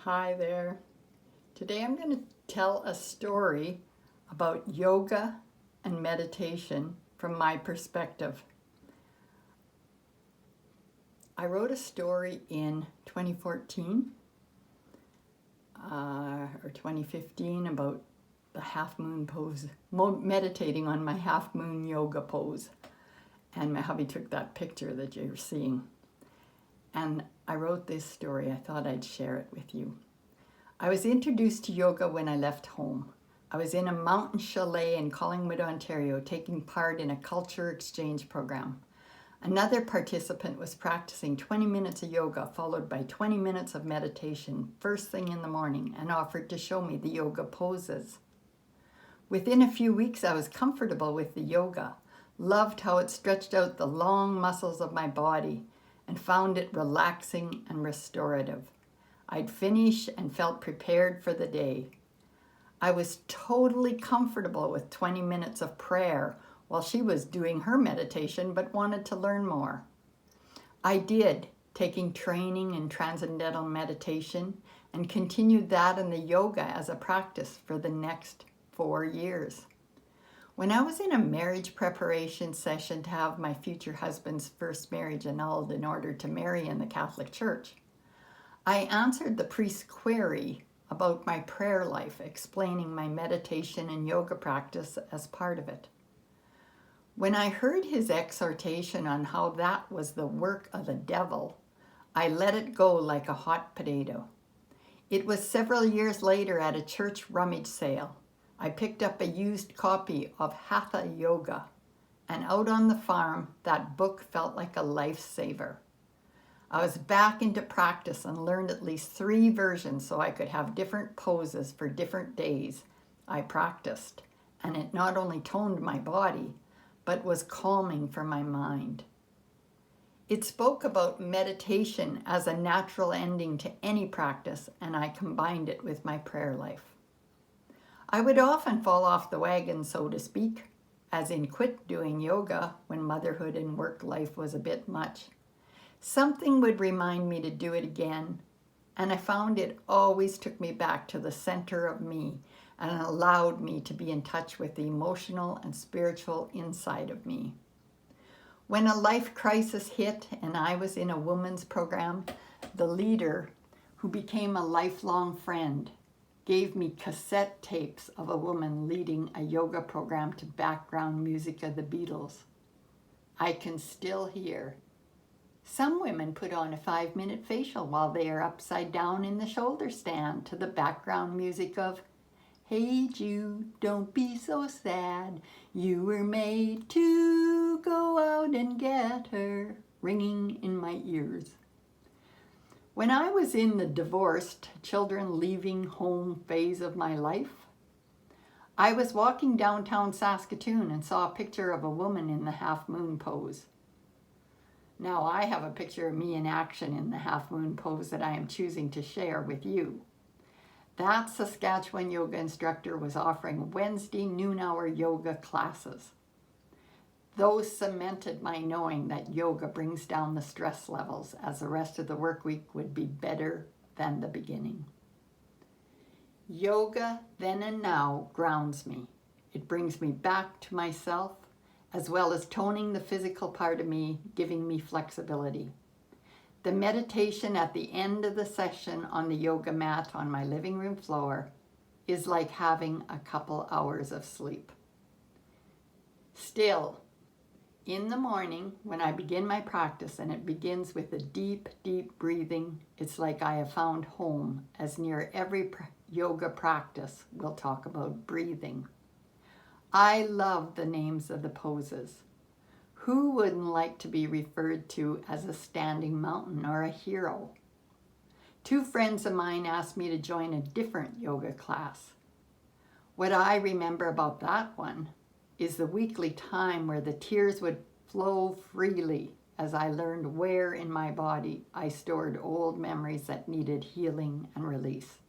Hi there. Today I'm going to tell a story about yoga and meditation from my perspective. I wrote a story in 2014 or 2015 about the half moon pose, meditating on my half moon yoga pose. And my hubby took that picture that you're seeing. And I wrote this story. I thought I'd share it with you. I was introduced to yoga when I left home. I was in a mountain chalet in Collingwood, Ontario, taking part in a culture exchange program. Another participant was practicing 20 minutes of yoga, followed by 20 minutes of meditation, first thing in the morning, and offered to show me the yoga poses. Within a few weeks, I was comfortable with the yoga, loved how it stretched out the long muscles of my body, and found it relaxing and restorative. I'd finished and felt prepared for the day. I was totally comfortable with 20 minutes of prayer while she was doing her meditation, but wanted to learn more. I did, taking training in transcendental meditation, and continued that in the yoga as a practice for the next 4 years. When I was in a marriage preparation session to have my future husband's first marriage annulled in order to marry in the Catholic Church, I answered the priest's query about my prayer life, explaining my meditation and yoga practice as part of it. When I heard his exhortation on how that was the work of the devil, I let it go like a hot potato. It was several years later at a church rummage sale. I picked up a used copy of Hatha Yoga, and out on the farm, that book felt like a lifesaver. I was back into practice and learned at least 3 versions so I could have different poses for different days I practiced, and it not only toned my body, but was calming for my mind. It spoke about meditation as a natural ending to any practice, and I combined it with my prayer life. I would often fall off the wagon, so to speak, as in quit doing yoga when motherhood and work life was a bit much. Something would remind me to do it again, and I found it always took me back to the center of me and allowed me to be in touch with the emotional and spiritual inside of me. When a life crisis hit and I was in a women's program, the leader, who became a lifelong friend, gave me cassette tapes of a woman leading a yoga program to background music of the Beatles. I can still hear. Some women put on a 5-minute facial while they are upside down in the shoulder stand to the background music of "Hey Jude, don't be so sad, you were made to go out and get her," ringing in my ears. When I was in the divorced, children leaving home phase of my life, I was walking downtown Saskatoon and saw a picture of a woman in the half moon pose. Now I have a picture of me in action in the half moon pose that I am choosing to share with you. That Saskatchewan yoga instructor was offering Wednesday noon-hour yoga classes. Those cemented my knowing that yoga brings down the stress levels, as the rest of the work week would be better than the beginning. Yoga then and now grounds me. It brings me back to myself, as well as toning the physical part of me, giving me flexibility. The meditation at the end of the session on the yoga mat on my living room floor is like having a couple hours of sleep. Still, in the morning when I begin my practice, and it begins with a deep, deep breathing, it's like I have found home, as near every yoga practice we'll talk about breathing. I love the names of the poses. Who wouldn't like to be referred to as a standing mountain or a hero? 2 friends of mine asked me to join a different yoga class. What I remember about that one is the weekly time where the tears would flow freely as I learned where in my body I stored old memories that needed healing and release.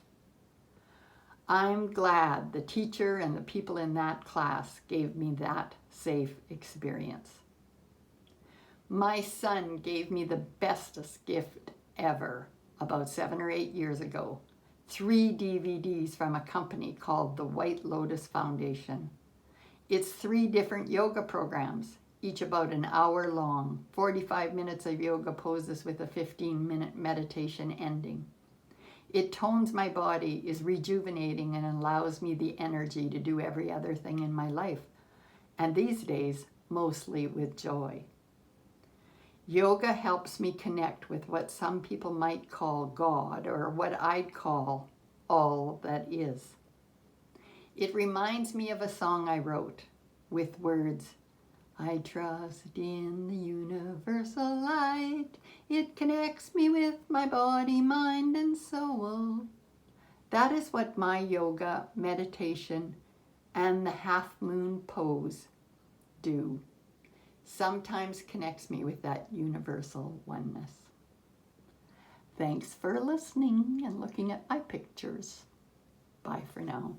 I'm glad the teacher and the people in that class gave me that safe experience. My son gave me the bestest gift ever about 7 or 8 years ago, 3 DVDs from a company called the White Lotus Foundation. It's 3 different yoga programs, each about an hour long, 45 minutes of yoga poses with a 15-minute meditation ending. It tones my body, is rejuvenating, and allows me the energy to do every other thing in my life, and these days, mostly with joy. Yoga helps me connect with what some people might call God, or what I'd call all that is. It reminds me of a song I wrote with words, I trust in the universal light. It connects me with my body, mind, and soul. That is what my yoga, meditation, and the half moon pose do. Sometimes connects me with that universal oneness. Thanks for listening and looking at my pictures. Bye for now.